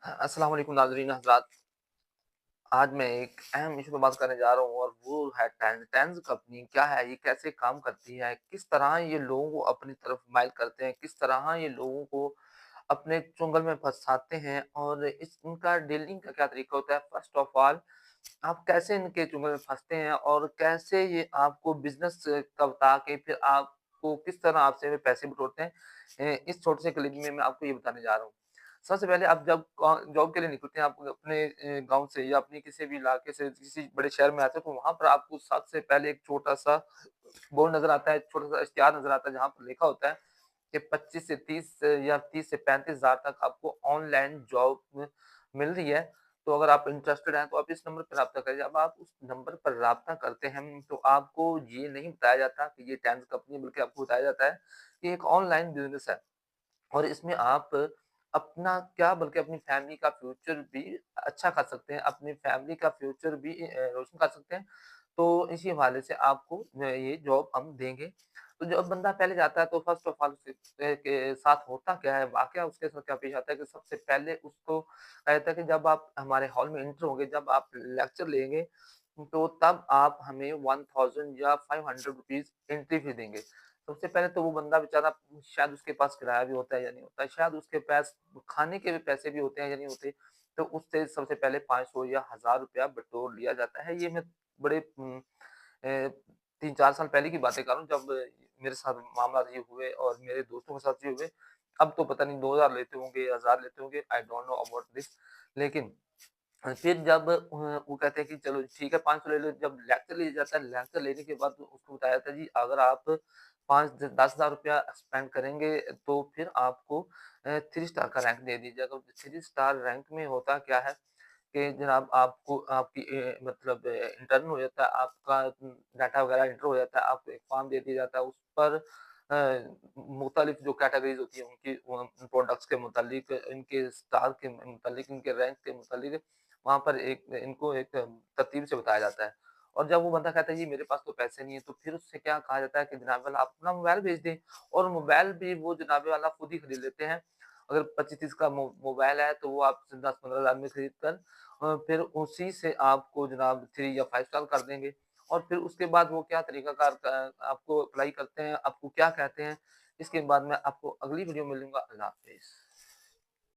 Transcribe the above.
अस्सलाम वालेकुम नाज़रीन हज़रात। आज मैं एक अहम इश्यू पे बात करने जा रहा हूँ और वो है टेंस कंपनी क्या है, ये कैसे काम करती है, किस तरह ये लोगों को अपनी तरफ माइल करते हैं, किस तरह ये लोगों को अपने चुंगल में फँसाते हैं और इस इनका डीलिंग का क्या तरीका होता है। फ़र्स्ट ऑफ ऑल आप कैसे इनके चुंगल में फँसते हैं और कैसे ये आपको बिज़नेस का बता के फिर आपको किस तरह आपसे वे पैसे बटोरते हैं। इस छोटे से क्लिप में मैं आपको ये बताने जा रहा हूँ। सबसे पहले आप जब जॉब के लिए निकलते हैं, आप अपने गाँव से या अपने किसी भी इलाके से किसी बड़े शहर में आते हैं, तो वहाँ पर आपको सबसे पहले एक छोटा-सा बोर्ड नज़र आता है, छोटा-सा इश्तिहार नज़र आता है, जहाँ पर लिखा होता है कि 25 से 30 या 30 से 35,000 तक आपको ऑनलाइन जॉब मिल रही है। तो अगर आप इंटरेस्टेड हैं, तो आप इस नंबर पर राब्ता करें। जब आप उस नंबर पर राब्ता करते हैं, तो आपको ये नहीं बताया जाता कि ये टेंस कंपनी है, बल्कि आपको बताया जाता है कि एक ऑनलाइन बिज़नेस है। और इसमें आप अपना क्या बल्कि अपनी फैमिली का फ्यूचर भी अच्छा कर सकते हैं, अपनी फैमिली का फ्यूचर भी रोशन कर सकते हैं। तो इसी हवाले से आपको ये जॉब हम देंगे। तो जब बंदा पहले जाता है तो फर्स्ट ऑफ ऑल उसके के साथ होता क्या है, वाक़या उसके साथ क्या पेश आता है कि सबसे पहले उसको कहता है कि जब आप हमारे हॉल में एंटर होंगे, जब आप लेक्चर लेंगे, तो तब आप हमें 1000 या 500 रुपीज़ एंट्री फी देंगे। सबसे पहले तो वो बंदा बेचारा शायद उसके पास किराया भी होता है या नहीं होता है, शायद उसके पास खाने के भी पैसे भी होते हैं या नहीं होते, तो उससे सबसे पहले 500 या ₹1000 बटोर लिया जाता है। ये मैं बड़े 3-4 साल पहले की बातें कर रहा हूँ, जब मेरे साथ मामला ये हुए और मेरे दोस्तों के साथ ये हुए। अब तो पता नहीं 2000 लेते होंगे, 1000 लेते होंगे, I don't know about this. लेकिन फिर जब वो कहते हैं कि चलो ठीक है 500 ले लो, जब लेक्चर लिया जाता है, लेक्चर लेने के बाद उसको बताया जाता है जी अगर आप 5 द 10,000 रुपया स्पेंड करेंगे तो फिर आपको 3 स्टार का रैंक दे दिया जाएगा। 3 स्टार रैंक में होता क्या है कि जनाब आपको आपकी मतलब इंटर्न हो जाता है, आपका डाटा वगैरह एंटर हो जाता है, आपको एक फॉर्म दे दिया जाता है, उस पर मुख्तलिफ जो कैटेगरीज़ होती हैं उनकी प्रोडक्ट्स के मुतालिक, इनके स्टार के मुतालिक, इनके रैंक के मुतालिक वहाँ पर एक इनको एक तरतीब से बताया जाता है। और जब वो बंदा कहता है जी मेरे पास तो पैसे नहीं है, तो फिर उससे क्या कहा जाता है कि जनाब वाला आप अपना मोबाइल भेज दें और मोबाइल भी वो जनाब वाला खुद ही खरीद लेते हैं। अगर 25-30 का मोबाइल है तो वो आपसे 10-15 हज़ार में खरीद कर फिर उसी से आपको जनाब 3 या 5 स्टार कर देंगे। और फिर उसके बाद वो क्या तरीकाकार आपको अप्लाई करते हैं, आपको क्या कहते हैं, इसके बाद मैं आपको अगली वीडियो में मिलूँगा। अल्लाह हाफ़िज़।